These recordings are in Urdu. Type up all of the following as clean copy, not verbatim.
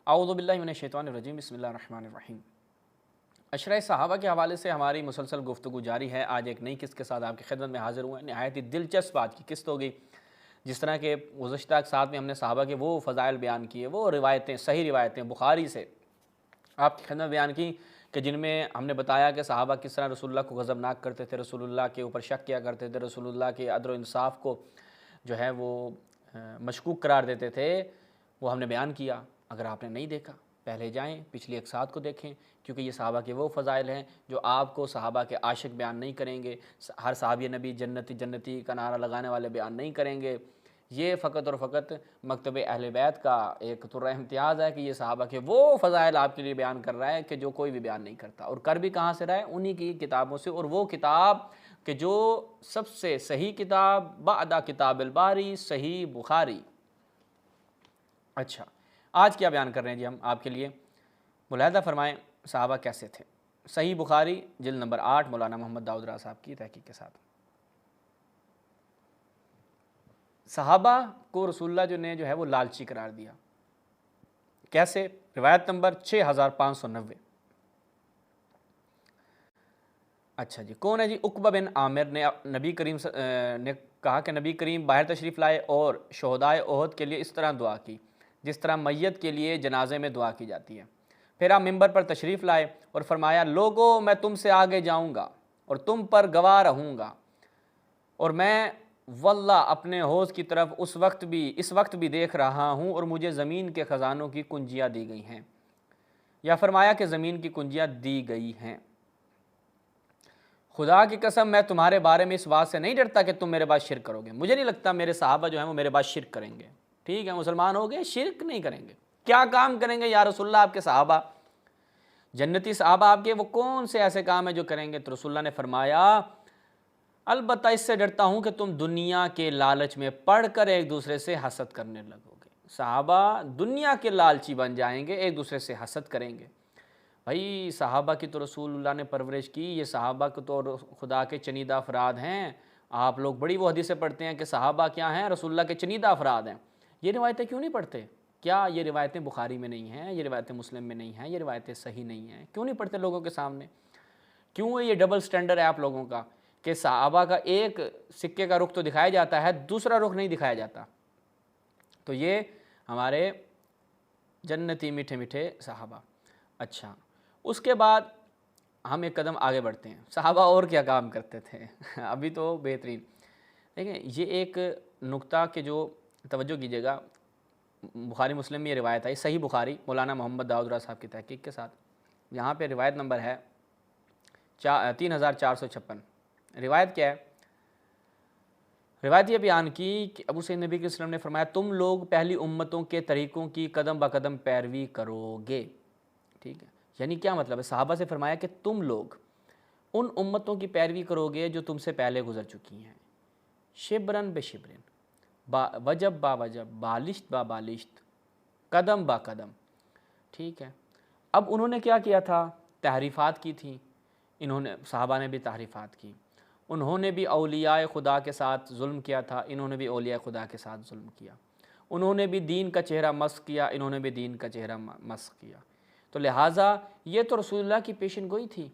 اعوذ باللہ من الشیطان الرجیم، بسم اللہ الرحمن الرحیم۔ عشرہ صحابہ کے حوالے سے ہماری مسلسل گفتگو جاری ہے۔ آج ایک نئی قسط کے ساتھ آپ کی خدمت میں حاضر ہوئے ہیں۔ نہایت ہی دلچسپ آج کی قسط ہوگی۔ جس طرح کے گزشتہ ساتھ میں ہم نے صحابہ کے وہ فضائل بیان کیے، وہ روایتیں، صحیح روایتیں بخاری سے آپ کی خدمت بیان کی کہ جن میں ہم نے بتایا کہ صحابہ کس طرح رسول اللہ کو غضبناک کرتے تھے، رسول اللہ کے اوپر شک کیا کرتے تھے، رسول اللہ کے عدل و انصاف کو جو ہے وہ مشکوک قرار دیتے تھے، وہ ہم نے بیان کیا۔ اگر آپ نے نہیں دیکھا پہلے جائیں پچھلی ایک ساتھ کو دیکھیں، کیونکہ یہ صحابہ کے وہ فضائل ہیں جو آپ کو صحابہ کے عاشق بیان نہیں کریں گے، ہر صحابی نبی جنتی جنتی کا نعرہ لگانے والے بیان نہیں کریں گے۔ یہ فقط اور فقط مکتب اہل بیت کا ایک طرح امتیاز ہے کہ یہ صحابہ کے وہ فضائل آپ کے لیے بیان کر رہا ہے کہ جو کوئی بھی بیان نہیں کرتا، اور کر بھی کہاں سے رہا ہے؟ انہی کی کتابوں سے، اور وہ کتاب کہ جو سب سے صحیح کتاب بعد کتاب الباری، صحیح بخاری۔ اچھا، آج کیا بیان کر رہے ہیں جی ہم آپ کے لیے؟ ملاحظہ فرمائیں صحابہ کیسے تھے۔ صحیح بخاری جلد نمبر 8 مولانا محمد داؤد راز صاحب کی تحقیق کے ساتھ۔ صحابہ کو رسول اللہ جو ہے وہ لالچی قرار دیا۔ کیسے؟ روایت نمبر 6590۔ اچھا جی، کون ہے جی؟ عقبہ بن عامر نے نبی کریم نے کہا کہ نبی کریم باہر تشریف لائے اور شہدائے احد کے لیے اس طرح دعا کی جس طرح میت کے لیے جنازے میں دعا کی جاتی ہے۔ پھر آپ ممبر پر تشریف لائے اور فرمایا، لوگو میں تم سے آگے جاؤں گا اور تم پر گواہ رہوں گا، اور میں واللہ اپنے حوض کی طرف اس وقت بھی دیکھ رہا ہوں، اور مجھے زمین کے خزانوں کی کنجیاں دی گئی ہیں، یا فرمایا کہ زمین کی کنجیاں دی گئی ہیں۔ خدا کی قسم میں تمہارے بارے میں اس بات سے نہیں ڈرتا کہ تم میرے بعد شرک کرو گے۔ مجھے نہیں لگتا میرے صحابہ جو ہیں وہ میرے بعد شرک کریں گے۔ ٹھیک ہے، مسلمان ہو گئے، شرک نہیں کریں گے۔ کیا کام کریں گے یا رسول اللہ؟ آپ کے صحابہ جنتی صحابہ آپ کے وہ کون سے ایسے کام ہیں جو کریں گے؟ تو رسول اللہ نے فرمایا، البتہ اس سے ڈرتا ہوں کہ تم دنیا کے لالچ میں پڑھ کر ایک دوسرے سے حسد کرنے لگو گے۔ صحابہ دنیا کے لالچی بن جائیں گے، ایک دوسرے سے حسد کریں گے۔ بھائی صحابہ کی تو رسول اللہ نے پرورش کی، یہ صحابہ کو تو خدا کے چنیدہ افراد ہیں۔ آپ لوگ بڑی وہ حدیثیں پڑھتے ہیں کہ صحابہ کیا ہیں؟ رسول اللہ کے چنیدہ افراد ہیں۔ یہ روایتیں کیوں نہیں پڑھتے؟ کیا یہ روایتیں بخاری میں نہیں ہیں؟ یہ روایتیں مسلم میں نہیں ہیں؟ یہ روایتیں صحیح نہیں ہیں؟ کیوں نہیں پڑھتے لوگوں کے سامنے؟ کیوں یہ ڈبل سٹینڈرڈ ہے آپ لوگوں کا کہ صحابہ کا ایک سکے کا رخ تو دکھایا جاتا ہے، دوسرا رخ نہیں دکھایا جاتا؟ تو یہ ہمارے جنتی میٹھے میٹھے صحابہ۔ اچھا، اس کے بعد ہم ایک قدم آگے بڑھتے ہیں، صحابہ اور کیا کام کرتے تھے؟ ابھی تو بہترین دیکھیں، یہ ایک نقطہ کہ جو توجہ کیجیے گا، بخاری مسلم میں یہ روایت آئی، صحیح بخاری مولانا محمد داؤد راز صاحب کی تحقیق کے ساتھ۔ یہاں پہ روایت نمبر ہے 3456۔ روایت کیا ہے؟ روایت یہ بیان کی کہ ابو سعید نبی کے وسلم نے فرمایا، تم لوگ پہلی امتوں کے طریقوں کی قدم بہ قدم پیروی کرو گے۔ ٹھیک ہے، یعنی کیا مطلب ہے؟ صحابہ سے فرمایا کہ تم لوگ ان امتوں کی پیروی کرو گے جو تم سے پہلے گزر چکی ہیں، شبرن بے شبرن، وجب با وجب، بالشت با بالشت، قدم با قدم۔ ٹھیک ہے، اب انہوں نے کیا کیا تھا؟ تحریفات کی تھیں، صحابہ نے بھی تحریفات کی، انہوں نے بھی اولیاء خدا کے ساتھ ظلم کیا تھا، انہوں نے بھی اولیاء خدا کے ساتھ ظلم کیا، انہوں نے بھی دین کا چہرہ مسخ کیا، انہوں نے بھی دین کا چہرہ مسخ کیا۔ تو لہٰذا یہ تو رسول اللہ کی پیشن گوئی تھی،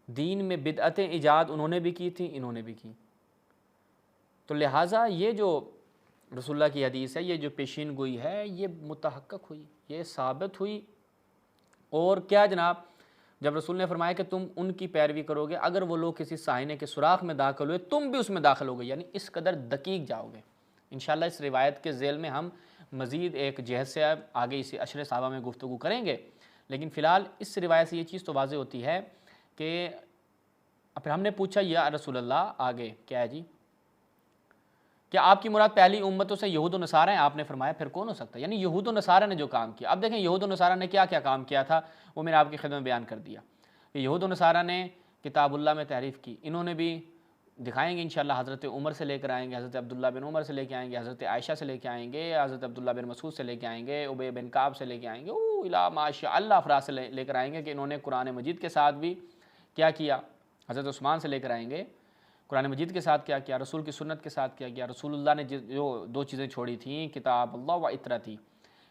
دین میں بدعتیں ایجاد انہوں نے بھی کی تھیں، انہوں نے بھی کی۔ تو لہٰذا یہ جو رسول اللہ کی حدیث ہے، یہ جو پیشین گوئی ہے، یہ متحقق ہوئی، یہ ثابت ہوئی۔ اور کیا جناب، جب رسول نے فرمایا کہ تم ان کی پیروی کرو گے، اگر وہ لوگ کسی سائنے کے سوراخ میں داخل ہوئے تم بھی اس میں داخل ہو گے، یعنی اس قدر دقیق جاؤ گے۔ انشاءاللہ اس روایت کے ذیل میں ہم مزید ایک جہت سے آگے اسی عشر صحابہ میں گفتگو کریں گے، لیکن فی الحال اس روایت سے یہ چیز تو واضح ہوتی ہے کہ پھر ہم نے پوچھا، یا رسول اللہ آگے کیا ہے جی؟ کیا آپ کی مراد پہلی امتوں سے یہود و نصارہ ہیں؟ آپ نے فرمایا پھر کون ہو سکتا ہے؟ یعنی یہود و نصارہ نے جو کام کیا۔ اب دیکھیں یہود و نصارہ نے کیا کیا کام کیا تھا، وہ میں نے آپ کی خدمت بیان کر دیا کہ یہود و نصارہ نے کتاب اللہ میں تحریف کی، انہوں نے بھی دکھائیں گے انشاءاللہ، حضرت عمر سے لے کر آئیں گے، حضرت عبداللہ بن عمر سے لے کے آئیں گے، حضرت عائشہ سے لے کے آئیں گے، حضرت عبداللہ بن مسعود سے لے کے آئیں گے، ابی بن کعب سے لے کے آئیں گے، الا ماشاء اللہ افراد سے لے کر آئیں گے کہ انہوں نے قرآن مجید کے ساتھ بھی کیا کیا، حضرت عثمان سے لے کر آئیں گے، قرآن مجید کے ساتھ کیا کیا، رسول کی سنت کے ساتھ کیا کیا، رسول اللہ نے جو دو چیزیں چھوڑی تھیں، کتاب اللہ و اطرتی،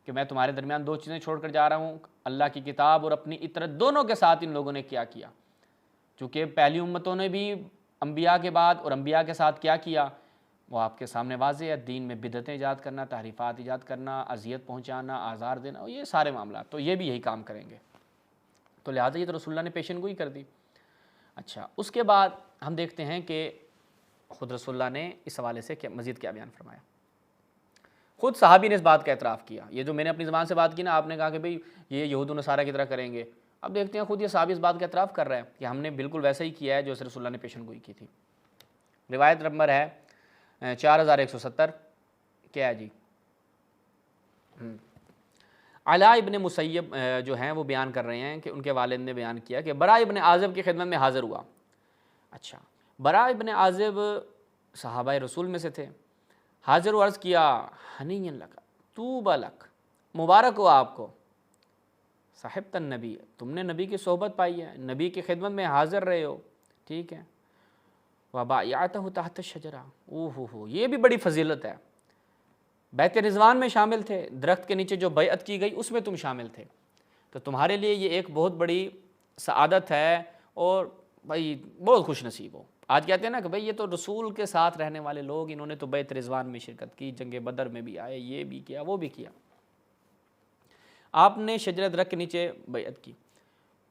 کہ میں تمہارے درمیان دو چیزیں چھوڑ کر جا رہا ہوں، اللہ کی کتاب اور اپنی اطرت، دونوں کے ساتھ ان لوگوں نے کیا کیا؟ چونکہ پہلی امتوں نے بھی انبیاء کے بعد اور انبیاء کے ساتھ کیا کیا وہ آپ کے سامنے واضح ہے، دین میں بدعتیں ایجاد کرنا، تحریفات ایجاد کرنا، اذیت پہنچانا، آزار دینا، یہ سارے معاملات، تو یہ بھی یہی کام کریں گے، تو لہٰذا یہ تو رسول اللہ نے پیشن گوئی کر دی۔ اچھا، اس کے بعد ہم دیکھتے ہیں کہ خود رسول اللہ نے اس حوالے سے مزید کیا بیان فرمایا۔ خود صحابی نے اس بات کا اعتراف کیا، یہ جو میں نے اپنی زبان سے بات کی نا، آپ نے کہا کہ بھئی یہ یہود و نصارہ کی طرح کریں گے، اب دیکھتے ہیں خود یہ صحابی اس بات کا اعتراف کر رہا ہے کہ ہم نے بالکل ویسا ہی کیا ہے جو رسول اللہ نے پیشن گوئی کی تھی۔ روایت نمبر ہے 4170، کیا ہے جی؟ علاء ابن مسیب جو ہیں وہ بیان کر رہے ہیں کہ ان کے والد نے بیان کیا کہ براء ابن عازب کی خدمت میں حاضر ہوا۔ اچھا، براء ابن عازب صحابہ رسول میں سے تھے، حاضر و عرض کیا ہنیئا لک، طوبی لک، مبارک ہو آپ کو، صاحبت النبی، تم نے نبی کی صحبت پائی ہے، نبی کی خدمت میں حاضر رہے ہو، ٹھیک ہے، وبایعتہ تحت الشجرہ، اوہ یہ بھی بڑی فضیلت ہے، بیت رضوان میں شامل تھے، درخت کے نیچے جو بیعت کی گئی اس میں تم شامل تھے، تو تمہارے لیے یہ ایک بہت بڑی سعادت ہے اور بھائی بہت خوش نصیب ہو۔ آج کہتے ہیں نا کہ بھئی یہ تو رسول کے ساتھ رہنے والے لوگ، انہوں نے تو بیت رضوان میں شرکت کی، جنگ بدر میں بھی آئے، یہ بھی کیا وہ بھی کیا، آپ نے شجرہ درخت کے نیچے بیعت کی،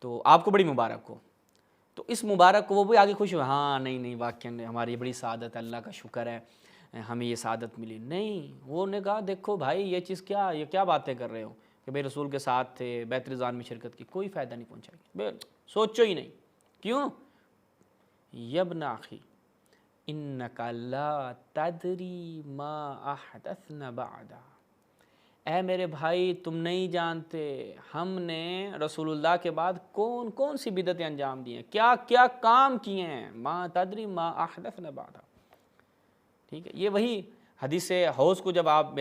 تو آپ کو بڑی مبارک ہو۔ تو اس مبارک کو وہ بھی آگے خوش ہوئے، ہاں نہیں واقعی ہماری بڑی سعادت ہے، اللہ کا شکر ہے ہمیں یہ سعادت ملی۔ نہیں، وہ نے کہا دیکھو بھائی یہ چیز کیا، یہ کیا باتیں کر رہے ہو کہ بھئی رسول کے ساتھ تھے، بیت رضوان میں شرکت کی، کوئی فائدہ نہیں پہنچائے گی، سوچو ہی نہیں۔ کیوں؟ یبن اخی انک لا تدری ما احدثنا بعدا، اے میرے بھائی تم نہیں جانتے ہم نے رسول اللہ کے بعد کون کون سی بدعتیں انجام دی ہیں، کیا کیا کام کیے ہیں، ما تدری ما احدثنا بعدا، ٹھیک ہے۔ یہ وہی حدیث حوض کو جب آپ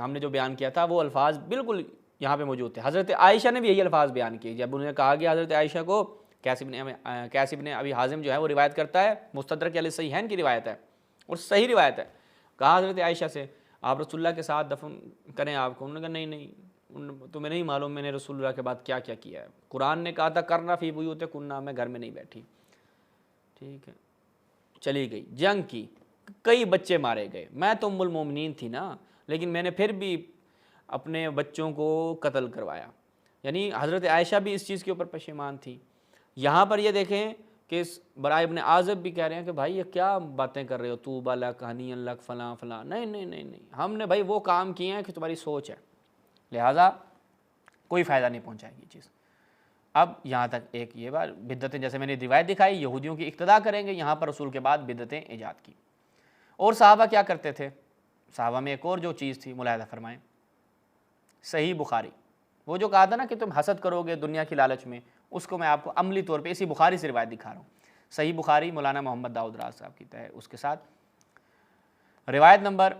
ہم نے جو بیان کیا تھا وہ الفاظ بالکل یہاں پہ موجود تھے، حضرت عائشہ نے بھی یہی الفاظ بیان کیے جب انہوں نے کہا کہ حضرت عائشہ کو، کیس ابن ابی حازم جو ہے وہ روایت کرتا ہے، مستدرک علی الصحیحین کی روایت ہے اور صحیح روایت ہے، کہا حضرت عائشہ سے آپ رسول اللہ کے ساتھ دفن کریں آپ کو، انہوں نے کہا نہیں تمہیں نہیں معلوم میں نے رسول اللہ کے بعد کیا کیا کیا ہے، قرآن نے کہا تھا کرنا فی بیوتکن، میں گھر میں نہیں بیٹھی، ٹھیک ہے، چلی گئی، جنگ کی، کئی بچے مارے گئے، میں تو ام المومنین تھی نا، لیکن میں نے پھر بھی اپنے بچوں کو قتل کروایا، یعنی حضرت عائشہ بھی اس چیز کے اوپر پشیمان تھی۔ یہاں پر یہ دیکھیں کہ براء ابن عازب بھی کہہ رہے ہیں کہ بھائی یہ کیا باتیں کر رہے ہو، طوبی لک ہنیئا لک فلاں فلاں، نہیں ہم نے بھائی وہ کام کیے ہیں کہ تمہاری سوچ ہے، لہٰذا کوئی فائدہ نہیں پہنچائے گی چیز۔ اب یہاں تک ایک یہ بات، بدعتیں جیسے میں نے روایت دکھائی یہودیوں کی اقتدا کریں گے، یہاں پر رسول کے بعد بدعتیں ایجاد کی۔ اور صحابہ کیا کرتے تھے؟ صحابہ میں ایک اور جو چیز تھی ملاحظہ فرمائیں، صحیح بخاری، وہ جو کہا تھا نا کہ تم حسد کرو گے دنیا کی لالچ میں، اس کو میں آپ کو عملی طور پہ اسی بخاری سے روایت دکھا رہا ہوں۔ صحیح بخاری مولانا محمد داؤد راز صاحب کی ہے، اس کے ساتھ روایت نمبر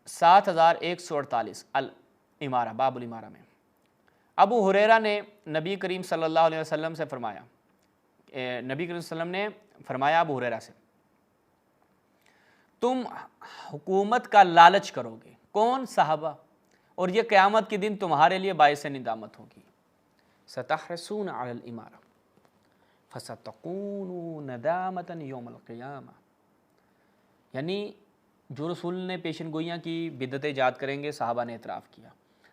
7148 الامارہ، باب الامارہ میں ابو ہریرہ نے نبی کریم صلی اللہ علیہ وسلم سے فرمایا، نبی کریم صلی اللہ علیہ وسلم نے فرمایا ابو ہریرہ سے، تم حکومت کا لالچ کرو گے، کون؟ صحابہ، اور یہ قیامت کے دن تمہارے لیے باعث ندامت ہوگی، ستحرسون علی الامارہ فستقون ندامتا یوم القیامہ، یعنی جو رسول نے پیشن گوئیاں کی بدعتیں ایجاد کریں گے، صحابہ نے اعتراف کیا۔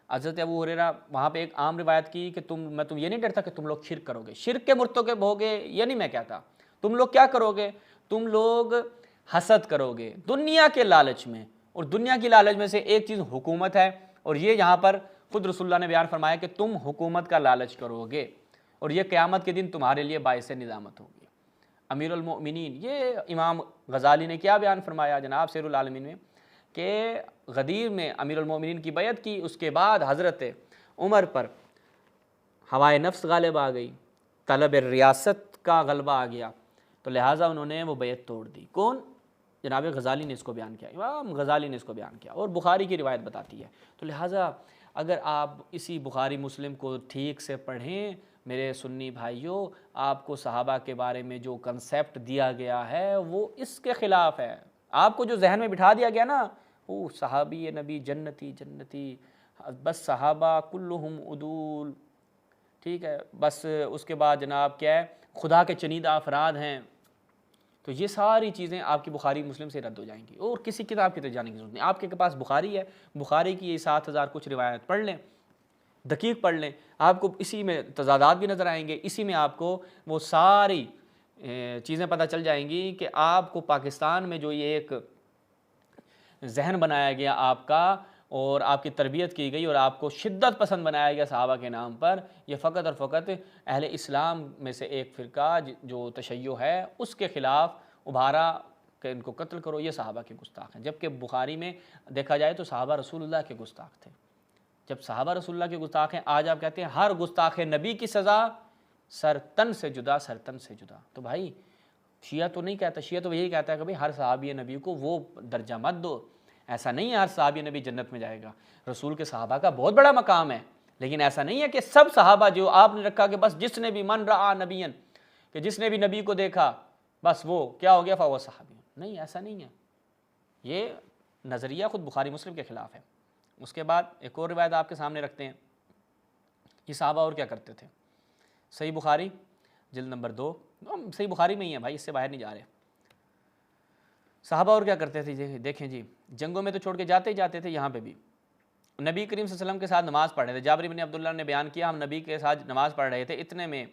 حضرت ابو ہریرہ وہاں پہ ایک عام روایت کی کہ میں تم یہ نہیں ڈرتا کہ تم لوگ شرک کرو گے، شرک کے مرتکب ہوگے، یہ نہیں میں کہتا، تم لوگ کیا کرو گے؟ تم لوگ حسد کرو گے دنیا کے لالچ میں، اور دنیا کی لالچ میں سے ایک چیز حکومت ہے، اور یہ یہاں پر خود رسول اللہ نے بیان فرمایا کہ تم حکومت کا لالچ کرو گے اور یہ قیامت کے دن تمہارے لیے باعث ندامت ہوگی۔ امیر المؤمنین، یہ امام غزالی نے کیا بیان فرمایا جناب سیر العالمین میں کہ غدیر میں امیر المؤمنین کی بیعت کی، اس کے بعد حضرت عمر پر ہوائے نفس غالب آ گئی، طلب ریاست کا غلبہ آ گیا، تو لہٰذا انہوں نے وہ بیعت توڑ دی۔ کون؟ جناب غزالی نے اس کو بیان کیا، امام غزالی نے اس کو بیان کیا، اور بخاری کی روایت بتاتی ہے۔ تو لہٰذا اگر آپ اسی بخاری مسلم کو ٹھیک سے پڑھیں میرے سنی بھائیوں، آپ کو صحابہ کے بارے میں جو کنسیپٹ دیا گیا ہے وہ اس کے خلاف ہے۔ آپ کو جو ذہن میں بٹھا دیا گیا نا، صحابی نبی جنتی جنتی، بس صحابہ کلہم عدول، ٹھیک ہے، بس اس کے بعد جناب کیا ہے، خدا کے چنیدہ افراد ہیں. تو یہ ساری چیزیں آپ کی بخاری مسلم سے رد ہو جائیں گی، اور کسی کتاب کی طرف جانے کی ضرورت نہیں. آپ کے پاس بخاری ہے، بخاری کی یہ 7,000 کچھ روایت پڑھ لیں، دقیق پڑھ لیں، آپ کو اسی میں تضادات بھی نظر آئیں گے، اسی میں آپ کو وہ ساری چیزیں پتہ چل جائیں گی کہ آپ کو پاکستان میں جو یہ ایک ذہن بنایا گیا آپ کا، اور آپ کی تربیت کی گئی، اور آپ کو شدت پسند بنایا گیا صحابہ کے نام پر، یہ فقط اور فقط اہل اسلام میں سے ایک فرقہ جو تشیع ہے اس کے خلاف ابھارا کہ ان کو قتل کرو، یہ صحابہ کے گستاخ ہیں. جبکہ بخاری میں دیکھا جائے تو صحابہ رسول اللہ کے گستاخ تھے. جب صحابہ رسول اللہ کے گستاخ ہیں، آج آپ کہتے ہیں ہر گستاخ نبی کی سزا سرتن سے جدا، سرتن سے جدا. تو بھائی شیعہ تو نہیں کہتا، شیعہ تو یہی کہتا ہے کہ بھائی ہر صحابی نبی کو وہ درجہ مت دو. ایسا نہیں ہے ہر صحابی نبی جنت میں جائے گا، رسول کے صحابہ کا بہت بڑا مقام ہے، لیکن ایسا نہیں ہے کہ سب صحابہ جو آپ نے رکھا کہ بس جس نے بھی من رعا نبیًا، کہ جس نے بھی نبی کو دیکھا بس وہ کیا ہو گیا فہو صحابی. نہیں، ایسا نہیں ہے، یہ نظریہ خود بخاری مسلم کے خلاف ہے. اس کے بعد ایک اور روایت آپ کے سامنے رکھتے ہیں. یہ صحابہ اور کیا کرتے تھے؟ صحیح بخاری جلد نمبر 2، صحیح بخاری میں ہی ہے بھائی، اس سے باہر نہیں جا رہے. صحابہ اور کیا کرتے تھے؟ دیکھیں جی، جنگوں میں تو چھوڑ کے جاتے ہی جاتے تھے. یہاں پہ بھی نبی کریم صلی اللہ علیہ وسلم کے ساتھ نماز پڑھ رہے تھے. جابر بن عبداللہ نے بیان کیا، ہم نبی کے ساتھ نماز پڑھ رہے تھے، اتنے میں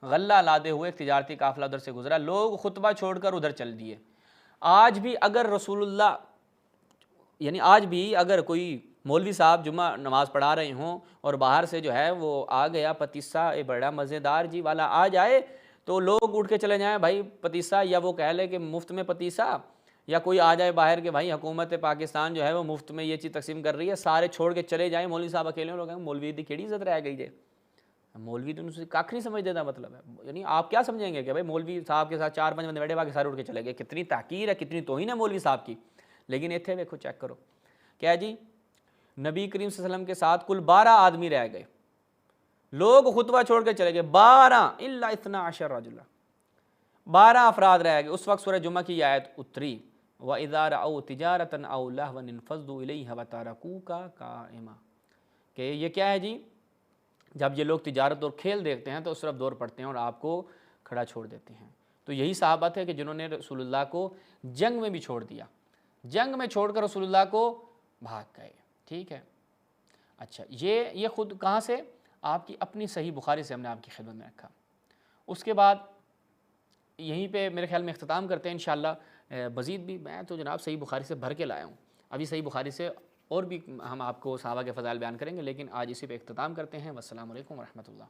غلہ لادے ہوئے ایک تجارتی قافلہ ادھر سے گزرا، لوگ خطبہ چھوڑ کر ادھر چل دیے. آج بھی اگر رسول اللہ، یعنی آج بھی اگر کوئی مولوی صاحب جمعہ نماز پڑھا رہے ہوں اور باہر سے جو ہے وہ آ گیا پتیسا بڑا مزیدار جی والا آ جائے، تو لوگ اٹھ کے چلے جائیں بھائی پتیسا، یا وہ کہہ لے کہ مفت میں پتیسا، یا کوئی آ جائے باہر کہ بھائی حکومت پاکستان جو ہے وہ مفت میں یہ چیز تقسیم کر رہی ہے، سارے چھوڑ کے چلے جائیں، مولوی صاحب اکیلے لوگ ہیں. مولوی دی کیڑی عزت رہ گئی جے، مولوی تو اسے کھ نہیں سمجھ دیتا. مطلب ہے یعنی آپ کیا سمجھیں گے کہ بھائی مولوی صاحب کے ساتھ 4-5 بندے بیٹھے باقی سارے اٹھ کے چلے گئے، کتنی تحقیر ہے، کتنی توہین ہے مولوی صاحب کی. لیکن اتنے دیکھو چیک کرو کیا جی، نبی کریم صلی اللہ علیہ وسلم کے ساتھ کل 12 آدمی رہ گئے، لوگ خطبہ چھوڑ کے چلے گئے، 12 الا 12 رجلا، 12 افراد رہ گئے. اس وقت سورہ جمعہ کی آیت اتری، وَإِذَا رَأَوْا تِجَارَةً أَوْ لَهْوًا انفضوا إِلَيْهَا وَتَرَكُوكَ قَائِمًا. کہ یہ کیا ہے جی، جب یہ لوگ تجارت اور کھیل دیکھتے ہیں تو اس طرف دور پڑتے ہیں اور آپ کو کھڑا چھوڑ دیتے ہیں. تو یہی صحابہ تھے کہ جنہوں نے رسول اللہ کو جنگ میں بھی چھوڑ دیا، جنگ میں چھوڑ کر رسول اللہ کو بھاگ گئے. ٹھیک ہے، اچھا یہ خود کہاں سے؟ آپ کی اپنی صحیح بخاری سے ہم نے آپ کی خدمت میں رکھا. اس کے بعد یہیں پہ میرے خیال میں اختتام کرتے ہیں انشاءاللہ. مزید بھی میں تو جناب صحیح بخاری سے بھر کے لایا ہوں، ابھی صحیح بخاری سے اور بھی ہم آپ کو صحابہ کے فضائل بیان کریں گے، لیکن آج اسی پہ اختتام کرتے ہیں. والسلام علیکم ورحمۃ اللہ.